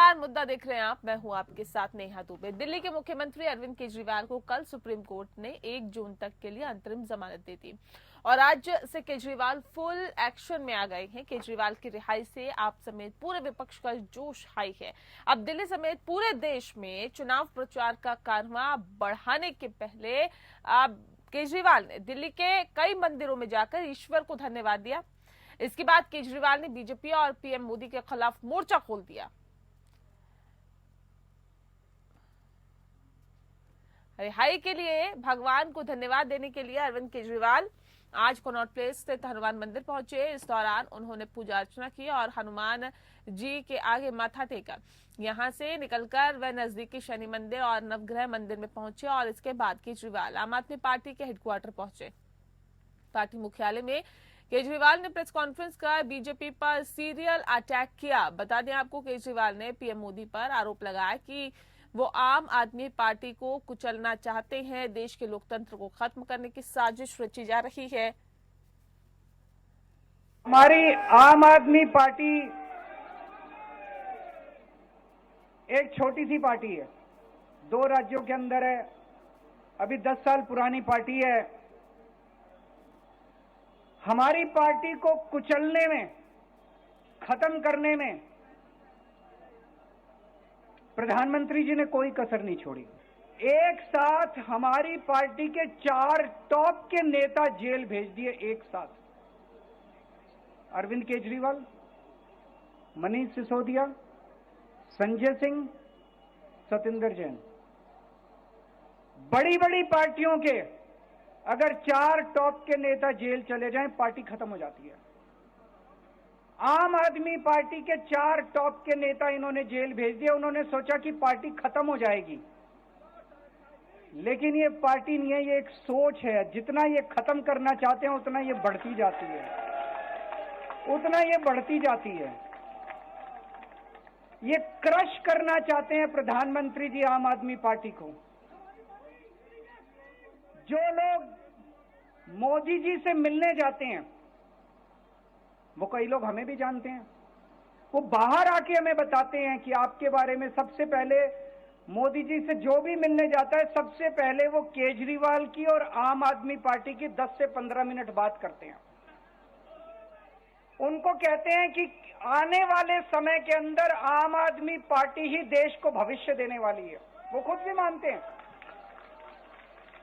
नमस्कार, मुद्दा देख रहे हैं आप। मैं हूं आपके साथ नेहा दुबे। दिल्ली के मुख्यमंत्री अरविंद केजरीवाल को कल सुप्रीम कोर्ट ने 1 जून तक के लिए अंतरिम जमानत दी थी और आज से केजरीवाल फुल एक्शन में आ गए हैं। केजरीवाल की रिहाई से आप समेत पूरे विपक्ष का जोश हाई है। अब दिल्ली समेत पूरे देश में चुनाव प्रचार का कारवां बढ़ाने के पहले केजरीवाल ने दिल्ली के कई मंदिरों में जाकर ईश्वर को धन्यवाद दिया। इसके बाद केजरीवाल ने बीजेपी और पीएम मोदी के खिलाफ मोर्चा खोल दिया। रिहाई के लिए भगवान को धन्यवाद देने के लिए अरविंद केजरीवाल आज कनॉट प्लेस स्थित हनुमान मंदिर पहुंचे। इस दौरान उन्होंने पूजा अर्चना की और हनुमान जी के आगे माथा टेका। यहां से निकलकर वह नजदीकी शनि मंदिर और नवग्रह मंदिर में पहुंचे और इसके बाद केजरीवाल आम आदमी पार्टी के हेडक्वार्टर पहुंचे। पार्टी मुख्यालय में केजरीवाल ने प्रेस कॉन्फ्रेंस कर बीजेपी पर सीरियल अटैक किया। बता दें आपको, केजरीवाल ने पीएम मोदी पर आरोप लगाया कि वो आम आदमी पार्टी को कुचलना चाहते हैं। देश के लोकतंत्र को खत्म करने की साजिश रची जा रही है। हमारी आम आदमी पार्टी एक छोटी सी पार्टी है, 2 राज्यों के अंदर है, अभी 10 साल पुरानी पार्टी है। हमारी पार्टी को कुचलने में, खत्म करने में प्रधानमंत्री जी ने कोई कसर नहीं छोड़ी। एक साथ हमारी पार्टी के 4 टॉप के नेता जेल भेज दिए। एक साथ अरविंद केजरीवाल, मनीष सिसोदिया, संजय सिंह, सतिंदर जैन। बड़ी बड़ी पार्टियों के अगर 4 टॉप के नेता जेल चले जाएं, पार्टी खत्म हो जाती है। आम आदमी पार्टी के 4 टॉप के नेता इन्होंने जेल भेज दिए। उन्होंने सोचा कि पार्टी खत्म हो जाएगी, लेकिन ये पार्टी नहीं है, ये एक सोच है। जितना ये खत्म करना चाहते हैं उतना ये बढ़ती जाती है, उतना ये बढ़ती जाती है। ये क्रश करना चाहते हैं प्रधानमंत्री जी आम आदमी पार्टी को। जो लोग मोदी जी से मिलने जाते हैं, वो कई लोग हमें भी जानते हैं, वो बाहर आके हमें बताते हैं कि आपके बारे में सबसे पहले मोदी जी से जो भी मिलने जाता है, सबसे पहले वो केजरीवाल की और आम आदमी पार्टी की 10 से 15 मिनट बात करते हैं। उनको कहते हैं कि आने वाले समय के अंदर आम आदमी पार्टी ही देश को भविष्य देने वाली है। वो खुद भी मानते हैं।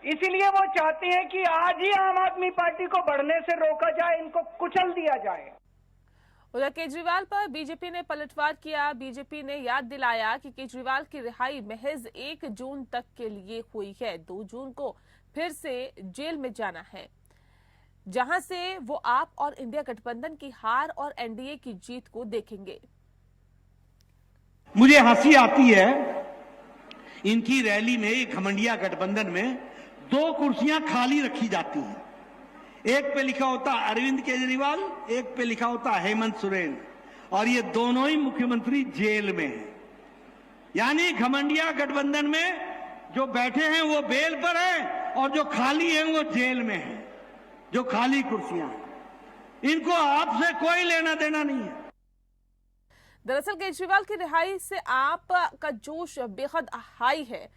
इसीलिए वो चाहते हैं कि आज ही आम आदमी पार्टी को बढ़ने से रोका जाए, इनको कुचल दिया जाए। उधर केजरीवाल पर बीजेपी ने पलटवार किया। बीजेपी ने याद दिलाया कि केजरीवाल की रिहाई महज 1 जून तक के लिए हुई है। 2 जून को फिर से जेल में जाना है, जहां से वो आप और इंडिया गठबंधन की हार और एनडीए की जीत को देखेंगे। मुझे हंसी आती है इनकी रैली में, घमंडिया गठबंधन में 2 कुर्सियां खाली रखी जाती हैं। एक पे लिखा होता अरविंद केजरीवाल, एक पे लिखा होता हेमंत सोरेन, और ये दोनों ही मुख्यमंत्री जेल में हैं। यानी घमंडिया गठबंधन में जो बैठे हैं वो बेल पर हैं और जो खाली हैं वो जेल में हैं। जो खाली कुर्सियां हैं, इनको आपसे कोई लेना देना नहीं है। दरअसल केजरीवाल की रिहाई से आप का जोश बेहद हाई है।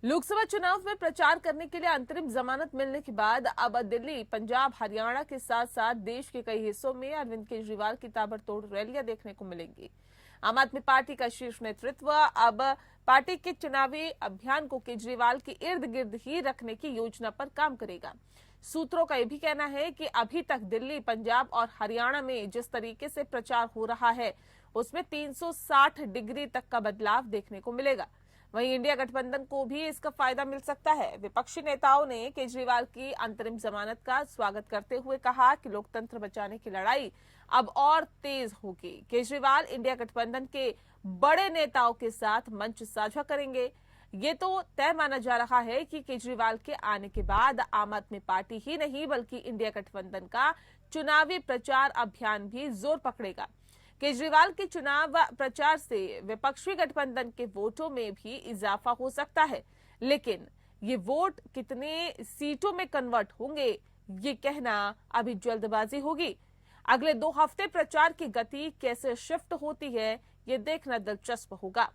लोकसभा चुनाव में प्रचार करने के लिए अंतरिम जमानत मिलने के बाद अब दिल्ली, पंजाब, हरियाणा के साथ साथ देश के कई हिस्सों में अरविंद केजरीवाल की ताबड़तोड़ रैलियां देखने को मिलेंगी। आम आदमी पार्टी का शीर्ष नेतृत्व अब पार्टी के चुनावी अभियान को केजरीवाल के इर्द गिर्द ही रखने की योजना पर काम करेगा। सूत्रों का यह भी कहना है कि अभी तक दिल्ली, पंजाब और हरियाणा में जिस तरीके से प्रचार हो रहा है, उसमें 360 डिग्री तक का बदलाव देखने को मिलेगा। वहीं इंडिया गठबंधन को भी इसका फायदा मिल सकता है। विपक्षी नेताओं ने केजरीवाल की अंतरिम जमानत का स्वागत करते हुए कहा कि लोकतंत्र बचाने की लड़ाई अब और तेज होगी। केजरीवाल इंडिया गठबंधन के बड़े नेताओं के साथ मंच साझा करेंगे। ये तो तय माना जा रहा है कि केजरीवाल के आने के बाद आम आदमी पार्टी ही नहीं बल्कि इंडिया गठबंधन का चुनावी प्रचार अभियान भी जोर पकड़ेगा। केजरीवाल के चुनाव प्रचार से विपक्षी गठबंधन के वोटों में भी इजाफा हो सकता है, लेकिन ये वोट कितने सीटों में कन्वर्ट होंगे, ये कहना अभी जल्दबाजी होगी। अगले 2 हफ्ते प्रचार की गति कैसे शिफ्ट होती है, ये देखना दिलचस्प होगा।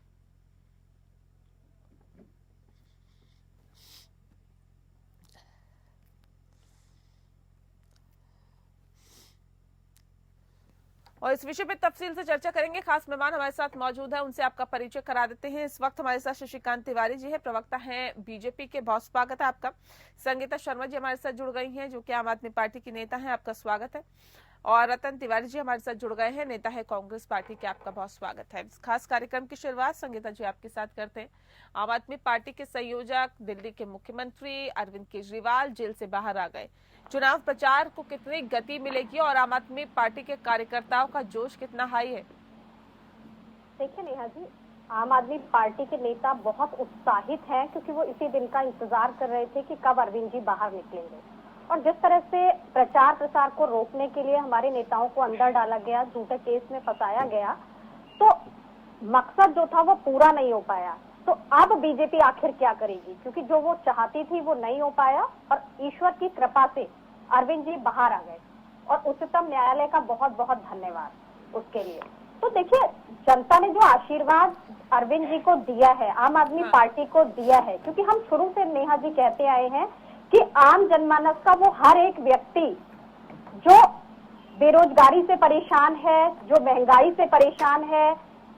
और इस विषय पे तफसील से चर्चा करेंगे। खास मेहमान हमारे साथ मौजूद है, उनसे आपका परिचय करा देते हैं। इस वक्त हमारे साथ शशिकांत तिवारी जी है, प्रवक्ता हैं बीजेपी के। बहुत स्वागत है आपका। संगीता शर्मा जी हमारे साथ जुड़ गई हैं, जो कि आम आदमी पार्टी की नेता हैं, आपका स्वागत है। और रतन तिवारी जी हमारे साथ जुड़ गए हैं, नेता है कांग्रेस पार्टी के, आपका बहुत स्वागत है। इस खास कार्यक्रम की शुरुआत संगीता जी आपके साथ करते हैं। आम आदमी पार्टी के संयोजक, दिल्ली के मुख्यमंत्री अरविंद केजरीवाल जेल से बाहर आ गए। चुनाव प्रचार को कितनी गति मिलेगी और आम आदमी पार्टी के कार्यकर्ताओं का जोश कितना हाई है? देखिए नेहा जी, आम आदमी पार्टी के नेता बहुत उत्साहित हैं, क्योंकि वो इसी दिन का इंतजार कर रहे थे कि कब अरविंद जी बाहर निकलेंगे। और जिस तरह से प्रचार प्रसार को रोकने के लिए हमारे नेताओं को अंदर डाला गया, झूठे केस में फंसाया गया, तो मकसद जो था वो पूरा नहीं हो पाया। तो अब बीजेपी आखिर क्या करेगी, क्योंकि जो वो चाहती थी वो नहीं हो पाया और ईश्वर की कृपा से अरविंद जी बाहर आ गए और उच्चतम न्यायालय का बहुत बहुत धन्यवाद उसके लिए। तो देखिए, जनता ने जो आशीर्वाद अरविंद जी को दिया है, आम आदमी पार्टी को दिया है, क्योंकि हम शुरू से नेहा जी कहते आए हैं कि आम जनमानस का वो हर एक व्यक्ति जो बेरोजगारी से परेशान है, जो महंगाई से परेशान है,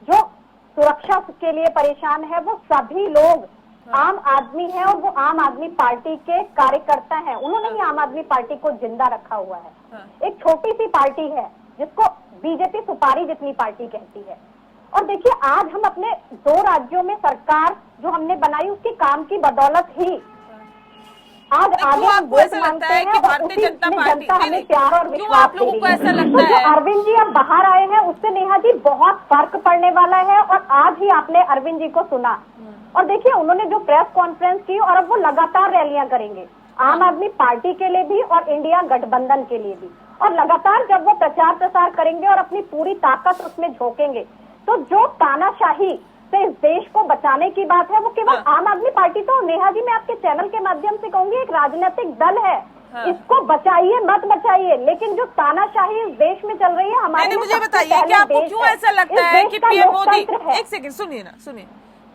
जो सुरक्षा के लिए परेशान है, वो सभी लोग आम आदमी है और वो आम आदमी पार्टी के कार्यकर्ता हैं। उन्होंने ही आम आदमी पार्टी को जिंदा रखा हुआ है। एक छोटी सी पार्टी है जिसको बीजेपी सुपारी जितनी पार्टी कहती है। और देखिए, आज हम अपने 2 राज्यों में सरकार जो हमने बनाई उसके काम की बदौलत ही आज आगे हम वोट मांगते हैं और उसी में जनता हमें प्यार और विश्वास दे रही है। तो जो अरविंद जी अब बाहर आए हैं उससे नेहा जी बहुत फर्क पड़ने वाला है। और आज ही आपने अरविंद जी को सुना और देखिए, उन्होंने जो प्रेस कॉन्फ्रेंस की, और अब वो लगातार रैलियां करेंगे आम आदमी पार्टी के लिए भी और इंडिया गठबंधन के लिए भी। और लगातार जब वो प्रचार प्रसार करेंगे और अपनी पूरी ताकत उसमें झोंकेंगे, तो जो तानाशाही से इस देश को बचाने की बात है वो केवल आम आदमी पार्टी, तो नेहा जी मैं आपके चैनल के माध्यम से कहूंगी, एक राजनीतिक दल है। इसको बचाइए मत बचाइए, लेकिन जो तानाशाही इस देश में चल रही है हमारे, मुझे बताइए कि आपको क्यों ऐसा लगता है कि पीएम मोदी, एक सेकंड सुनिए ना, सुनिए,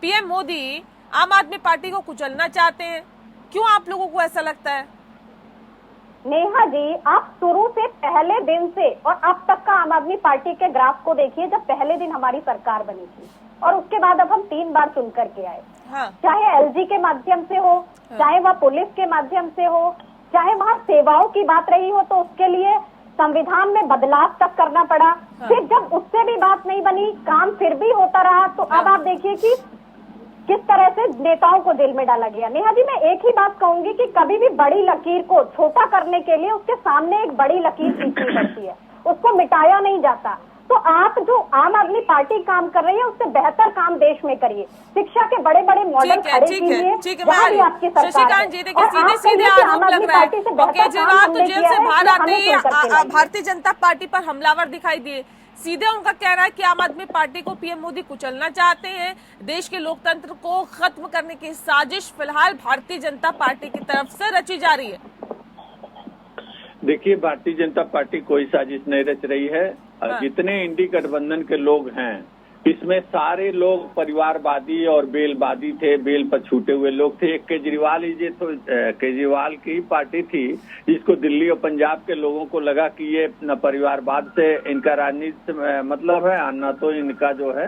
पीएम मोदी आम आदमी पार्टी को कुचलना चाहते हैं, क्यों आप लोगों को ऐसा लगता है? नेहा जी, आप शुरू से पहले दिन से और अब तक का आम आदमी पार्टी के ग्राफ को देखिए। जब पहले दिन हमारी सरकार बनी थी और उसके बाद अब हम 3 बार चुन करके आए, चाहे एलजी के माध्यम से हो, चाहे वह पुलिस के माध्यम से हो, चाहे वहाँ सेवाओं की बात रही हो तो उसके लिए संविधान में बदलाव तक करना पड़ा। फिर जब उससे भी बात नहीं बनी, काम फिर भी होता रहा, तो अब आप देखिए कि किस तरह से नेताओं को जेल में डाला गया। नेहा जी, मैं एक ही बात कहूंगी कि कभी भी बड़ी लकीर को छोटा करने के लिए उसके सामने एक बड़ी लकीर खींचनी पड़ती है, उसको मिटाया नहीं जाता। तो आप जो आम आदमी पार्टी काम कर रही है उससे बेहतर काम देश में करिए। शिक्षा के बड़े बड़े मॉडल खड़े कीजिए, जहाँ भी आपकी सरकार शशिकांत जी, देखिए सीधे आरोप लग रहा है केजरीवाल तो जेल से बाहर आते ही भारतीय जनता पार्टी पर हमलावर दिखाई दिए। सीधे उनका कहना है कि आम आदमी पार्टी को पीएम मोदी कुचलना चाहते हैं, देश के लोकतंत्र को खत्म करने की साजिश फिलहाल भारतीय जनता पार्टी की तरफ से रची जा रही है। देखिए, भारतीय जनता पार्टी कोई साजिश नहीं रच रही है। जितने इंडी गठबंधन के लोग हैं इसमें सारे लोग परिवारवादी और बेलवादी थे, बेल पर छूटे हुए लोग थे। एक केजरीवाल ही तो केजरीवाल की ही पार्टी थी जिसको दिल्ली और पंजाब के लोगों को लगा कि ये न परिवारवाद से इनका राजनीति से मतलब है, न तो इनका जो है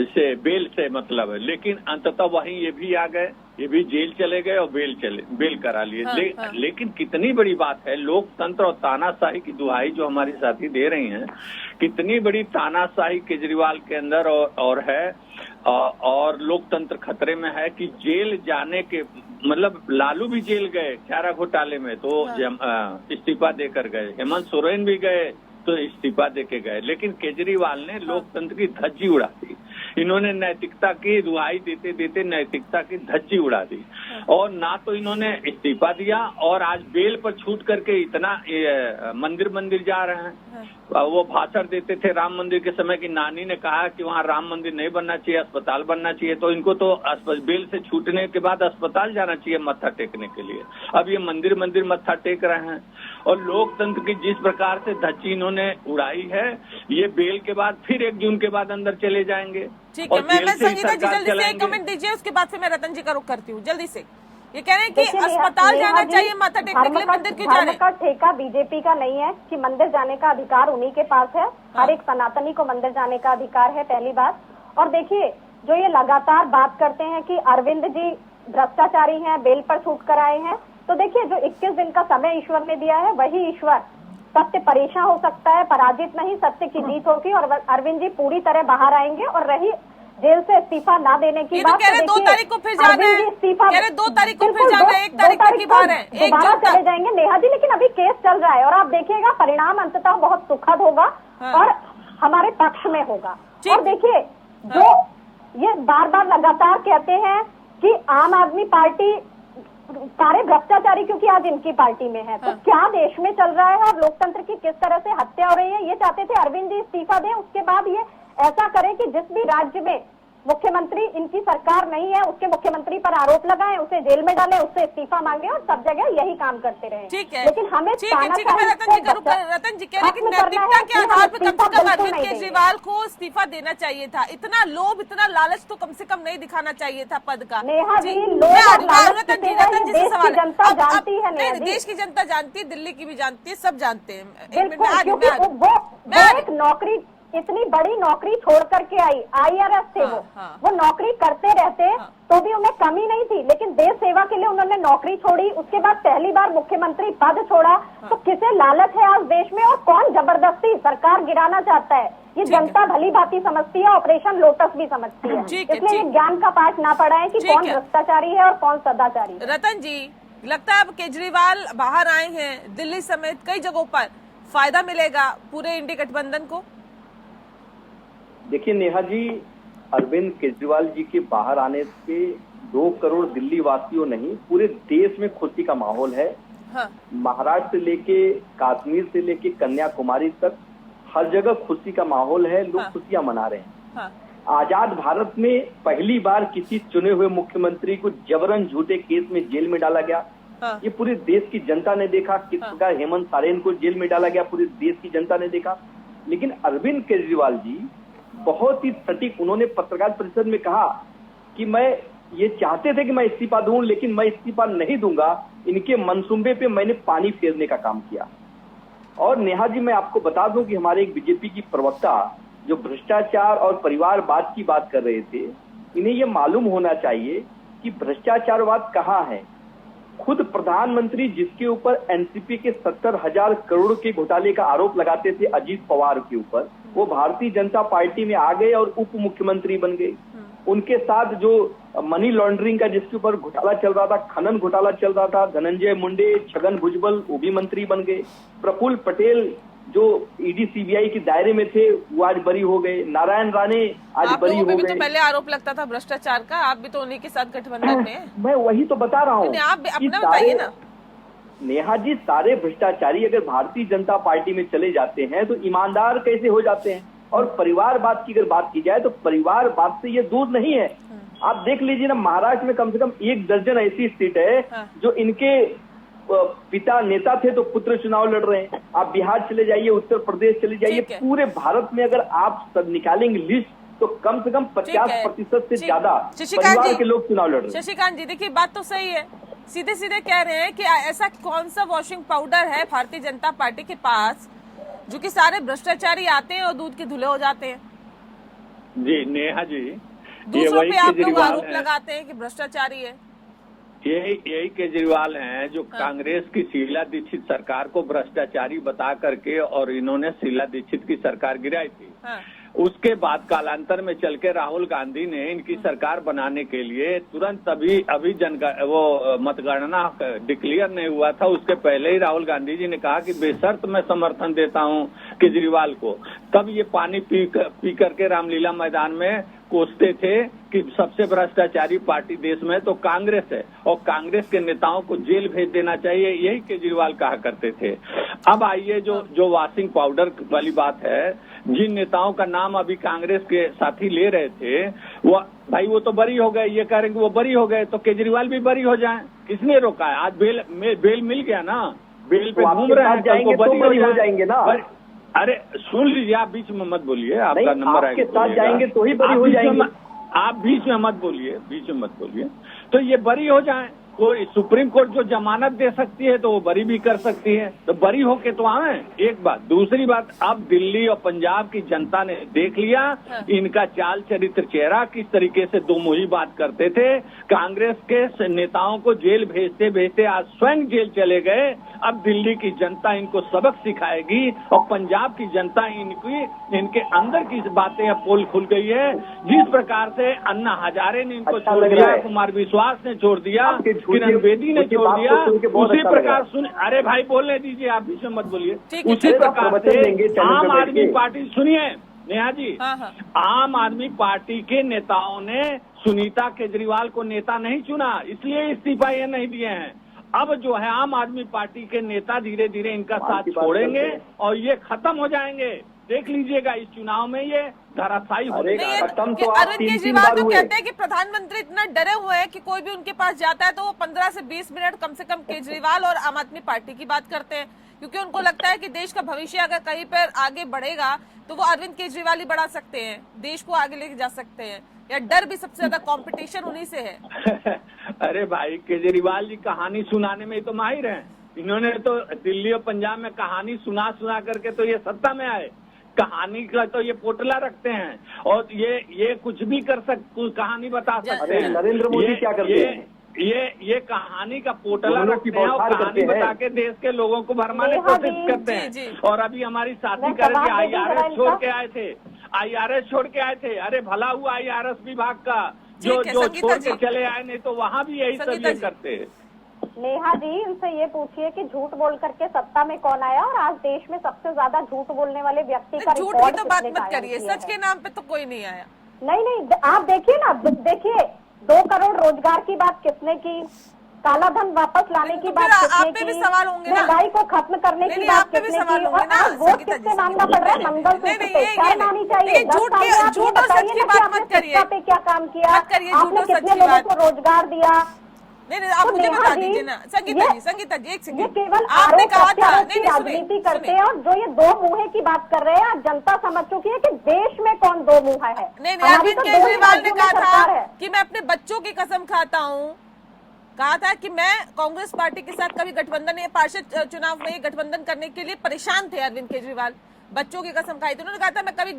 से बेल से मतलब है। लेकिन अंततः वहीं ये भी आ गए, ये भी जेल चले गए और बेल करा लिए। लेकिन कितनी बड़ी बात है, लोकतंत्र और तानाशाही की दुहाई जो हमारे साथी दे रही हैं, कितनी बड़ी तानाशाही केजरीवाल के अंदर और है। और लोकतंत्र खतरे में है कि जेल जाने के मतलब लालू भी जेल गए चारा घोटाले में तो इस्तीफा देकर गए, हेमंत सोरेन भी गए तो इस्तीफा देके गए। लेकिन केजरीवाल ने लोकतंत्र की धज्जी उड़ा दी। इन्होंने नैतिकता की दुहाई देते देते नैतिकता की धज्जी उड़ा दी और ना तो इन्होंने इस्तीफा दिया और आज बेल पर छूट करके इतना मंदिर जा रहे हैं। वो भाषण देते थे राम मंदिर के समय की नानी ने कहा कि वहाँ राम मंदिर नहीं बनना चाहिए, अस्पताल बनना चाहिए, तो इनको तो बेल से छूटने के बाद अस्पताल जाना चाहिए मत्था टेकने के लिए। अब ये मंदिर मत्था टेक रहे हैं और लोकतंत्र की जिस प्रकार से धज्जी इन्होंने उड़ाई है, ये बेल के बाद फिर 1 जून के बाद अंदर चले जाएंगे। ठीक है, और मैं जेल से ही संगीता जी सरकार जल्दी से एक चलाएंगे। कमेंट दीजिए, उसके बाद फिर मैं रतन जी का रुख करती हूँ जल्दी से। ये कह रहे हैं कि देखिए, अस्पताल नेहा जाना जी, चाहिए, माथा टेकने के लिए मंदिर क्यों जा रहे धर्म हैं? का ठेका बीजेपी का नहीं है कि मंदिर जाने का अधिकार उन्हीं के पास है। हर एक सनातनी को मंदिर जाने का अधिकार है, पहली बात। और देखिए, जो ये लगातार बात करते हैं कि अरविंद जी भ्रष्टाचारी हैं, बेल पर छूट कर आए हैं, तो देखिए जो 21 दिन का समय ईश्वर ने दिया है, वही ईश्वर सत्य परेशान हो सकता है, पराजित नहीं, सत्य की जीत होगी और अरविंद जी पूरी तरह बाहर आएंगे। और रही जेल से इस्तीफा ना देने की ये तो बात, कह रहे 2 तारीख को फिर जाना है, कह रहे 2 तारीख को फिर जाना है, 1 तारीख तक की बाहर है, 1 दोबारा जून चले तक। जाएंगे नेहा जी। लेकिन अभी केस चल रहा है और आप देखिएगा परिणाम अंततः बहुत सुखद होगा हाँ। और हमारे पक्ष में होगा। ठीक। और देखिए, जो ये बार बार लगातार कहते हैं कि आम आदमी पार्टी सारे भ्रष्टाचारी क्योंकि आज इनकी पार्टी में है, तो हाँ। क्या देश में चल रहा है और लोकतंत्र की किस तरह से हत्या हो रही है। ये चाहते थे अरविंद जी इस्तीफा दें, उसके बाद ये ऐसा करें कि जिस भी राज्य में मुख्यमंत्री इनकी सरकार नहीं है उसके मुख्यमंत्री पर आरोप लगाएं, उसे जेल में डालें, उससे इस्तीफा मांगे और सब जगह यही काम करते रहे। ठीक है, लेकिन हमें ठीक है, मैं रतन जी का रुख रतन जी कह रहे हैं कि खत्म करना नैतिकता है, के फिर आधार हम पर कम से इस्तीफा कम बिल्कुल अरविंद नहीं केजरीवाल को इस्तीफा देना चाहिए था। इतना लोभ, इतना लालच तो कम से कम नहीं दिखाना चाहिए था पद का। नेहा जी, जी, लोभ मैं और लालच रतन जी किसे है, रतन जी ये से देश सवाल की है। जनता अब जानती है नेहा नहीं, जी। देश की जनता जानती है, दिल्ली की भी जानती है, सब जानते हैं। एक मिनट, बिल्कुल, मैं क्योंकि आज वो एक नौकरी, इतनी बड़ी नौकरी छोड़ करके आई, IRS थे हाँ। वो नौकरी करते रहते तो भी उन्हें कमी नहीं थी, लेकिन देश सेवा के लिए उन्होंने नौकरी छोड़ी, उसके बाद पहली बार मुख्यमंत्री पद छोड़ा। तो किसे लालच है आज देश में और कौन जबरदस्ती सरकार गिराना चाहता है, ये जनता भली भांति समझती है, ऑपरेशन लोटस भी समझती है। ठीक है, इसलिए ठीक। ज्ञान का पाठ ना पढ़ाएं कि ठीक कौन है। भ्रष्टाचारी है और कौन सदाचारी है। रतन जी, लगता है अब केजरीवाल बाहर आए हैं, दिल्ली समेत कई जगहों पर फायदा मिलेगा पूरे इंडी गठबंधन को? देखिए नेहा जी, अरविंद केजरीवाल जी के बाहर आने से 2 करोड़ दिल्ली वासियों नहीं, पूरे देश में खुशी का माहौल है। हाँ। महाराष्ट्र से लेके कश्मीर से लेके कन्याकुमारी तक हर जगह खुशी का माहौल है, लोग हाँ। खुशियां मना रहे हैं। हाँ। आजाद भारत में पहली बार किसी चुने हुए मुख्यमंत्री को जबरन झूठे केस में जेल में डाला गया। हाँ। ये पूरे देश की जनता ने देखा। किस प्रकार हेमंत सोरेन को जेल में डाला गया, पूरे देश की जनता ने देखा। लेकिन अरविंद केजरीवाल जी बहुत ही सटीक, उन्होंने पत्रकार परिषद में कहा कि मैं ये चाहते थे कि मैं इस्तीफा दूं, लेकिन मैं इस्तीफा नहीं दूंगा, इनके मंसूबे पे मैंने पानी फेरने का काम किया। और नेहा जी, मैं आपको बता दूं कि हमारे एक बीजेपी की प्रवक्ता जो भ्रष्टाचार और परिवारवाद की बात कर रहे थे, इन्हें ये मालूम होना चाहिए कि भ्रष्टाचारवाद कहाँ है। खुद प्रधानमंत्री जिसके ऊपर एनसीपी के 70,000 करोड़ के घोटाले का आरोप लगाते थे अजीत पवार के ऊपर, वो भारतीय जनता पार्टी में आ गए और उप मुख्यमंत्री बन गए। उनके साथ जो मनी लॉन्ड्रिंग का जिसके ऊपर घोटाला चल रहा था, खनन घोटाला चल रहा था, धनंजय मुंडे, छगन भुजबल वो भी मंत्री बन गए। प्रफुल्ल पटेल जो ईडी सीबीआई के दायरे में थे वो आज बरी हो गए। नारायण राणे आज आप बरी लोगों हो पे भी गए। तो पहले आरोप लगता था भ्रष्टाचार का, आप भी तो उन्हीं के साथ गठबंधन में हैं। मैं वही तो बता रहा हूँ नहीं, आप भी कि अपना बताइए ना। नेहा जी, सारे भ्रष्टाचारी अगर भारतीय जनता पार्टी में चले जाते हैं तो ईमानदार कैसे हो जाते हैं। और परिवारवाद की अगर बात की जाए तो परिवारवाद से ये दूर नहीं है। आप देख लीजिए ना, महाराष्ट्र में कम से कम 1 दर्जन ऐसी सीट है जो इनके पिता नेता थे तो पुत्र चुनाव लड़ रहे हैं। आप बिहार चले जाइए, उत्तर प्रदेश चले जाइए, पूरे भारत में अगर आप सब निकालेंगे लिस्ट तो कम से कम 50% से ज्यादा परिवार के लोग चुनाव लड़ रहे हैं। शशिकांत जी, देखिए बात तो सही है, सीधे सीधे कह रहे हैं कि ऐसा कौन सा वॉशिंग पाउडर है भारतीय जनता पार्टी के पास जो कि सारे भ्रष्टाचारी आते हैं और दूध के धुले हो जाते हैं। जी नेहा जी, दूसरों पे आप लोग आरोप लगाते हैं कि भ्रष्टाचारी है। यही केजरीवाल हैं जो कांग्रेस की शीला दीक्षित सरकार को भ्रष्टाचारी बता करके और इन्होंने शीला दीक्षित की सरकार गिराई थी। उसके बाद कालांतर में चल के राहुल गांधी ने इनकी सरकार बनाने के लिए तुरंत अभी वो मतगणना डिक्लेयर नहीं हुआ था, उसके पहले ही राहुल गांधी जी ने कहा कि बेशर्त मैं समर्थन देता हूं केजरीवाल को। तब ये पानी पी करके रामलीला मैदान में कोसते थे कि सबसे भ्रष्टाचारी पार्टी देश में तो कांग्रेस है और कांग्रेस के नेताओं को जेल भेज देना चाहिए, यही केजरीवाल कहा करते थे। अब आइए जो वॉशिंग पाउडर वाली बात है, जिन नेताओं का नाम अभी कांग्रेस के साथी ले रहे थे वो तो बरी हो गए, ये कह रहे हैं कि वो बरी हो गए तो केजरीवाल भी बरी हो जाएं। किसने रोका है? आज बेल मिल गया ना, बेल पे तो घूम आपके रहे साथ हैं, कल जाएंगे को तो बरी हो जाए। जाएंगे ना। अरे सुन लीजिए, आप बीच में मत बोलिए, आपका नहीं, नंबर आपके आएगा साथ बोलिएगा। जाएंगे तो ही बरी आप हो बीच में जाएंगे। आप बीच में मत बोलिए, बीच में मत बोलिए। तो ये बरी हो जाए, कोई सुप्रीम कोर्ट जो जमानत दे सकती है तो वो बरी भी कर सकती है, तो बरी होके तो आए। एक बात। दूसरी बात, अब दिल्ली और पंजाब की जनता ने देख लिया इनका चाल चरित्र चेहरा, किस तरीके से दो मुही बात करते थे। कांग्रेस के नेताओं को जेल भेजते भेजते आज स्वयं जेल चले गए। अब दिल्ली की जनता इनको सबक सिखाएगी और पंजाब की जनता इनके अंदर की बातें अब पोल खुल गई है। जिस प्रकार से अन्ना हजारे ने इनको अच्छा छोड़ लग दिया, रहा है। कुमार विश्वास ने छोड़ दिया, आपके झूठे- किरण बेदी ने झूठी छोड़ बात दिया, को सुन के बहुत उसी अच्छा लगा। प्रकार सुन, अरे भाई बोलने दीजिए, आप बीच में मत बोलिए। ठीक है, उसी ठीक है। प्रकार प्रवचन से देंगे चैनल पे आम बैठ आदमी के। पार्टी, सुनिए नेहा जी, हाँ, हाँ। आम आदमी पार्टी के नेताओं ने सुनीता केजरीवाल को नेता नहीं चुना, इसलिए इस्तीफा ये नहीं दिए हैं। अब जो है आम आदमी पार्टी के नेता धीरे धीरे इनका बात साथ की बात छोड़ेंगे करते हैं। और ये खत्म हो जाएंगे। देख लीजिएगा इस चुनाव में ये धराशायी होने अरे का। नहीं, खत्म कि तो आप अरविंद 3-3 केजरीवाल बार तो हुए। कहते हैं कि प्रधानमंत्री इतना डरे हुए हैं कि कोई भी उनके पास जाता है तो वो 15 से 20 मिनट कम से कम केजरीवाल और आम आदमी पार्टी की बात करते हैं, क्योंकि उनको लगता है कि देश का भविष्य अगर कहीं पर आगे बढ़ेगा तो वो अरविंद केजरीवाल ही बढ़ा सकते हैं, देश को आगे लेके जा सकते हैं। या डर भी सबसे ज्यादा कंपटीशन उन्हीं से है। अरे भाई, केजरीवाल जी कहानी सुनाने में ही तो माहिर हैं। इन्होंने तो दिल्ली और पंजाब में कहानी सुना सुना करके तो ये सत्ता में आए। कहानी का तो ये पोटला रखते हैं और ये कुछ भी कहानी बता सकते अरे हैं। नरेंद्र मोदी क्या करते हैं? ये कहानी का पोटला दोनों रखते की हैं और बौछार कहानी करते हैं। बता के देश के लोगों को भरमाने की नेहा कोशिश जी, करते हैं। जी। और अभी हमारी साथी मैं कह रहे थे जवाब दे दूं जरा IRS छोड़ इनका? के आए थे, IRS छोड़ के आए थे। अरे भला हुआ IRS विभाग का जो ठीक है, जो संगीता छोड़ जी। के चले आए, नहीं तो वहाँ भी यही सब संगीता ये जी। करते हैं। नेहा जी, इनसे ये पूछिए कि झूठ बोल करके सत्ता में कौन आया और आज देश में सबसे ज्यादा झूठ बोलने वाले व्यक्ति का झूठ की रिकॉर्ड तो बात किसने मत कायम करिए, किया सच है? के नाम पे तो कोई नहीं आया। नहीं, आप देखिए ना, देखिए 2 करोड़ रोजगार की बात किसने की, काला धन वापस लाने की तो बात फिर किसने आप पे की, भी सवाल होंगे ना। महंगाई को खत्म करने नहीं, की नहीं, बात आप पे भी किसने सवाल की, होंगे और ना, आज वोट संगीता जी, किससे मांगना पड़ रहा है? नहीं, मंगलसूत्र नहीं, पे ये- शर्म आनी चाहिए। देखिए, 10 साल में आप ये झूठ और सच बताइए की ना बात कि आपने मत करिए। शिक्षा पे क्या काम किया, मत करिए, झूठ आपने और सच कितने की लोगों बात। को रोजगार दिया। नहीं, आप तो मुझे नेहा बता जी, दीजिए ना, संगीता ये- जी, संगीता जी, एक ये सेकंड। केवल आपने आरोप कहा था, प्रत्यारोप नहीं की नहीं, राजनीति करते हैं और जो ये 2 मुहे की बात कर रहे हैं, आज जनता समझ चुकी है कि देश में कौन 2 मुहा है। नहीं, हमारी अरविंद तो 2 केजरीवाल ने राज्यों में कहा सरकार था है। कि मैं अपने बच्चों की कसम खाता हूँ, कहा था कि मैं कांग्रेस पार्टी के साथ कभी गठबंधन या पार्षद चुनाव में गठबंधन करने के लिए परेशान थे अरविंद केजरीवाल। बच्चों की कसम खाई थी, उन्होंने कहा था मैं कभी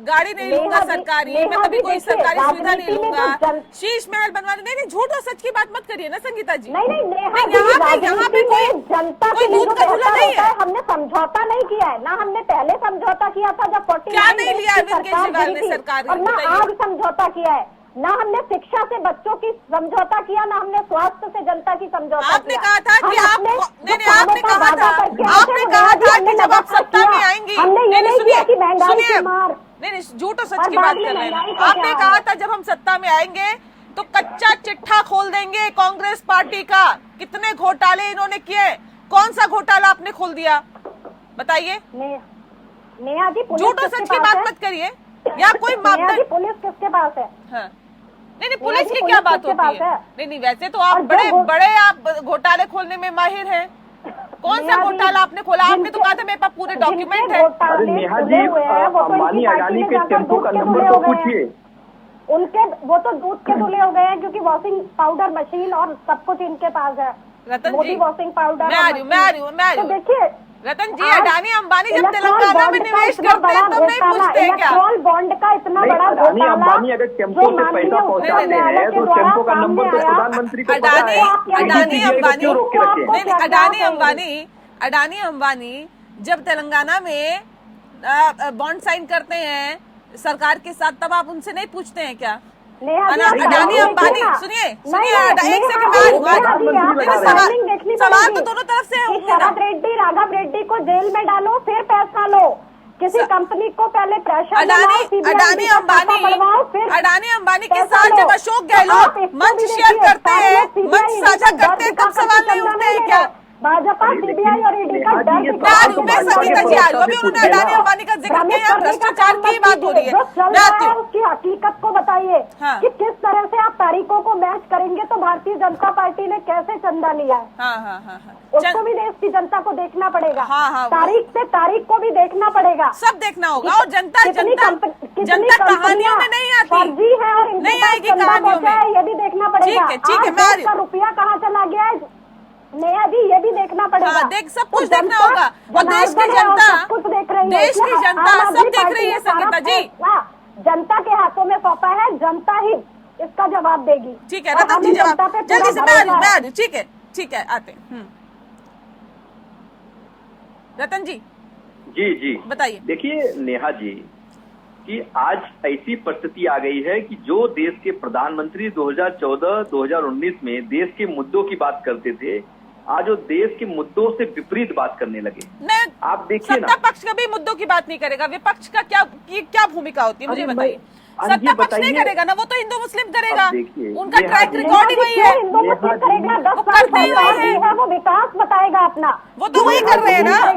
गाड़ी नहीं लूंगा नेहा जी, सरकारी, नेहा मैं कभी जी, कोई देखिए, सरकारी सुविधा नहीं राजनीति में लूंगा, तो शीश महल बनवाने। नहीं, झूठ और सच की बात मत करिए ना संगीता जी। नहीं, नेहा नहीं, जी, यहाँ पे कोई जनता कोई के लिए दूध जो का चूल्हा बेहतर नहीं होता है। है, हमने समझौता नहीं किया है ना। हमने पहले समझौता किया था जब 49 क्या नहीं लिया की अरविंद सरकार केजरीवाल गिरी ने थी, सरकार, और ना बताइए। आज समझौता किया है, ना हमने शिक्षा से बच्चों की समझौता किया, ना हमने स्वास्थ्य से जनता की समझौता आपने किया। कहा था कि हम आप अपने नहीं, जो आपने कामों का कहा वादा था, करके आए थे, आपने वो कहा वादा था हमने कि जब आप लगातार सत्ता में किया। आएंगी, हमने ये नहीं किया कि महंगाई की मार, नहीं, झूठ और सच और की बाद बात में कर रहे हैं। महंगाई का आपने क्या कहा है? था जब हम सत्ता में आएंगे तो कच्चा चिट्ठा खोल देंगे कांग्रेस पार्टी का। कितने घोटाले इन्होंने किए, कौन सा घोटाला आपने खोल दिया बताइए। नेहा जी, पुलिस झूठ और किसके सच की पास बात है? मत करिए, या कोई नेहा जी, मापदंड। पुलिस किसके पास है? हाँ। नहीं, पुलिस नेहा जी, की क्या पुलिस बात किसके होती पास है? है? नहीं, वैसे तो आप और जो बड़े वो- बड़े आप घोटाले खोलने में माहिर हैं। कौन सा नेहा जी, घोटाला आपने खोला? आपने तो जिनके- कहा था मेरे पास पूरे डॉक्यूमेंट जिनके है। घोटाले अरे नेहा खुले जी, हुए हैं, वो तो अंबानी इनकी पार्टी अडानी में के जाकर टेम्पो दूध का के नंबर धुले तो हो गए हैं। पूछिए। उनके वो तो दूध के धुले हो गए हैं, क्योंकि वॉशिंग पाउडर मशीन और सब कुछ इनके पास है। रतन मोदी जी, वॉशिंग पाउडर मैं और आ रही हूँ, मशीन। मैं आ रही हूँ, मैं आ रही तो हूँ। देखिए, रतन जी, आज अडानी अंबानी जब इलेक्ट्रॉल तेलंगाना में बॉन्ड का निवेश इतना करते हैं बड़ा तब नहीं घोटाला, पूछते हैं क्या? इलेक्ट्रॉल बॉन्ड का इतना नहीं, बड़ा अडानी घोटाला अंबानी अगर टेम्पो जो से पैसा माननीय पहुंचाते न्यायालय हैं के तो द्वारा टेम्पो का नंबर तो सामने आया। प्रधानमंत्री को पता अडानी है। अडानी ICCI को अंबानी क्यों रोक के रखे? नहीं, क्या अडानी कहेंगे? अडानी अंबानी जब तेलंगाना में बॉन्ड साइन करते हैं सरकार के साथ, तब आप उनसे नहीं पूछते हैं क्या? नेहा जी, अडानी आप अंबानी, देखिए ना। सुनिए नहीं, सुनिए, नहीं, एक नेहा सेकंड, जी, मैं नेहा जी, आप नहीं, टाइमिंग देखनी सवाल तो पड़ेगी। दोनों तरफ से कि होंगे ना। शरद रेड्डी, राघव रेड्डी को जेल में डालो, फिर फैसला लो। किसी कंपनी को पहले प्रेशर अडानी अंबानी के पैसा साथ लो। जब अशोक तो आप गहलोत इसको मंच भी शेयर देखिए, करते हैं, CBI मंच साझा इनको करते हैं, दर्द तब का सवाल नहीं चंदा उठते नहीं हैं दे क्या? रहा। भाजपा सीबीआई और ईडी का डर मैं उमेश संगीता जी आ रही हूँ। अभी उन्होंने अडानी अंबानी का जिक्र किया, यहाँ भ्रष्टाचार की बात हो रही है। जो चल मैं रहा आती है हूँ। उसकी हकीकत को बताइए हाँ। कि किस तरह से आप तारीखों को मैच करेंगे तो भारतीय जनता पार्टी ने कैसे चंदा लिया है, हाँ। उसको भी देश की जनता को देखना पड़ेगा। हाँ। तारीख से तारीख को भी देखना पड़ेगा, सब देखना होगा। और जनता कितनी कहानियों में नहीं आती, फर्जी है और इनके नहीं पास आएगी चंदा कहानियों पहुंचा है, ये भी देखना पड़ेगा। ठीक है, आज मैं आ रही देश का हूँ। रुपया कहाँ चला गया है नेहा जी, ये भी देखना पड़ेगा। हाँ, सब तो कुछ देखना जनता होगा। और देश की जनार्दन है और जनता, सब कुछ देख रही है। देश की इसलिए जनता आम आदमी सब देख पार्टी रही है ने सारा संगीता जी। फैसला जनता के हाथों में सौंपा है, जनता ही इसका जवाब देगी। ठीक है और रतन जी, हमें जवाब जनता पे पूरा जल्दी से। मैं भरोसा आ है। रही हूँ। ठीक है आते हैं। रतन जी जी बताइए। देखिए नेहा जी कि आज ऐसी परिस्थिति आ गई है कि जो देश के प्रधानमंत्री 2014-2019 में देश के मुद्दों की बात करते थे, आज वो देश के मुद्दों से विपरीत बात करने लगे। आप देखिए ना, सत्ता पक्ष कभी मुद्दों की बात नहीं करेगा, विपक्ष का क्या भूमिका होती है मुझे अरे बताइए। अरे सत्ता ये पक्ष नहीं बताइए। करेगा ना, वो तो हिंदू मुस्लिम करेगा। अब देखिए, उनका नेहा ट्रैक जी- रिकॉर्ड ही वही है। हिंदू मुस्लिम करेगा, 10 वो साल करते ही सरकार वही है। रही है, वो विकास बताएगा अपना। वो तो वही कर रहे हैं ना।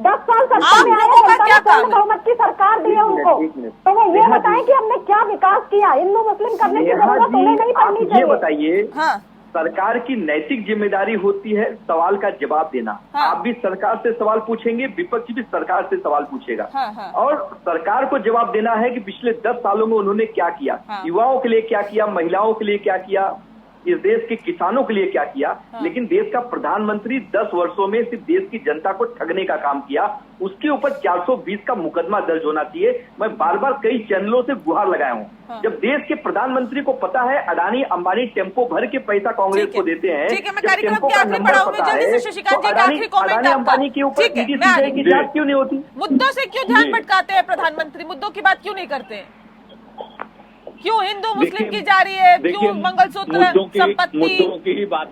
10 साल आप सरकार में आए, लोगों का जनता क्या ने पूर्ण काम है? बहुमत की सरकार दी है उनको। एक मिनट। तो वो ये नेहा बताएं जी- कि हमने क्या विकास किया। हिंदू मुस्लिम करने की नेहा जरूरत उन्हें नहीं जी आप पड़नी ये चाहिए। बताइए, हाँ सरकार की नैतिक जिम्मेदारी होती है सवाल का जवाब देना। हाँ। आप भी सरकार से सवाल पूछेंगे, विपक्ष भी सरकार से सवाल पूछेगा। हाँ। और सरकार को जवाब देना है कि पिछले 10 सालों में उन्होंने क्या किया, हाँ। युवाओं के लिए क्या किया, महिलाओं के लिए क्या किया, इस देश के किसानों के लिए क्या किया। लेकिन देश का प्रधानमंत्री 10 वर्षों में सिर्फ देश की जनता को ठगने का काम किया। उसके ऊपर 420 का मुकदमा दर्ज होना चाहिए। मैं बार बार कई चैनलों से गुहार लगाया हूँ। जब देश के प्रधानमंत्री को पता है अडानी अंबानी टेम्पो भर के पैसा कांग्रेस को देते हैं, ठीक है, मैं जब कार्यक्रम टेम्पो के का आखिरी नंबर पड़ाव में पता जल्दी है, से शशिकांत तो जी का आखिरी कमेंट अडानी आपका। अंबानी के ऊपर ठीक है, ईडी मैं आ रही सीबीआई की हूँ। जांच क्यों नहीं होती? मुद्दों से क्यों ध्यान जी। भटकाते हैं प्रधानमंत्री, मुद्दों की बात क्यों नहीं करते हैं? क्यों हिंदू मुस्लिम देखिए- की जा रही है, देखिए, क्यों मंगलसूत्र मुद्दों संपत्ति? की ही बात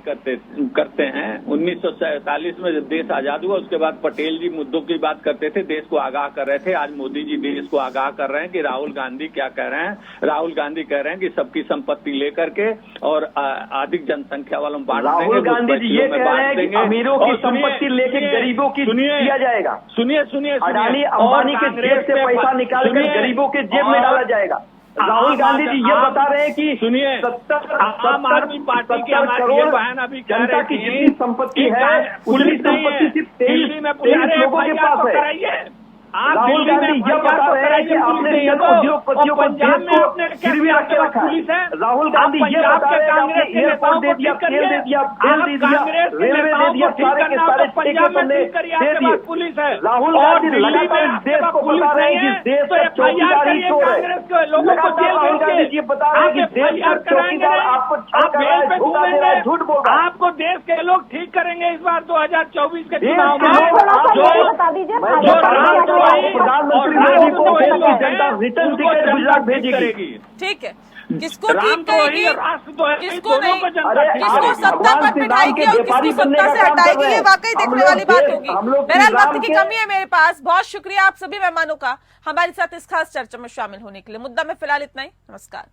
करते हैं। 1947 में जब देश आजाद हुआ उसके बाद पटेल जी मुद्दों की बात करते थे, देश को आगाह कर रहे थे। आज मोदी जी देश को आगाह कर रहे हैं कि राहुल गांधी क्या कह रहे हैं। राहुल गांधी कह रहे हैं कि सबकी संपत्ति लेकर के और अधिक जनसंख्या वालों में बांट देंगे। राहुल गांधी जी ये कह रहे हैं कि अमीरों की संपत्ति लेके गरीबों की दिया जाएगा। सुनिए अडानी अंबानी के जेब से पैसा निकाल कर गरीबों के जेब में डाला जाएगा। राहुल गांधी जी ये बता रहे हैं कि सुनिए, 70 पार्टी के हमारे करोड़ बहन अभी कह जनता रही की थी जितनी संपत्ति कि है पुलिस उतनी नहीं है। संपत्ति सिर्फ दिल्ली में 23 लोगों के पास है। राहुल गांधी यह बता रहे हैं कि अपने उद्योगपतियों को देश को गिरवी रख के रखा है। राहुल गांधी ये बता रहे हैं कि आपने एयरपोर्ट दे दिया, तेल दे दिया, तेल दे दिया, रेलवे दे दिया, सारे के सारे ठेके तुमने दे दिए। राहुल गांधी लगातार इस देश को बता रहे हैं कि देश का चौकीदार ही चोर है। लगातार राहुल गांधी जी बता रहे हैं कि देश का चौकीदार आपको छल कर रहा है, धोखा दे रहा है, झूठ बोल रहा है। आपको देश के लोग ठीक करेंगे इस बार 2024 के देश चुनाव के में। लोग बता दीजिए प्रधानमंत्री मोदी को देश की जनता रिटर्न टिकट गुजरात भेजेगी। ठीक है, किसको राम ठीक तो है करेगी, और राष्ट्र तो है, किसको दोनों नहीं, को जनता अरे ठीक किसको करेगी। सत्ता भगवान पर श्री राम बिठाएगी के और व्यापारी किसको बनने सत्ता का से काम कर हटाएगी, रहे ये हैं। वाकई हम देखने लोग वाली बात देश- होगी। हम लोग बहरहाल श्री वक्त राम की के- कमी है मेरे पास। बहुत शुक्रिया आप सभी मेहमानों का हमारे साथ इस खास चर्चा में शामिल होने के लिए। मुद्दा में फिलहाल इतना ही। नमस्कार।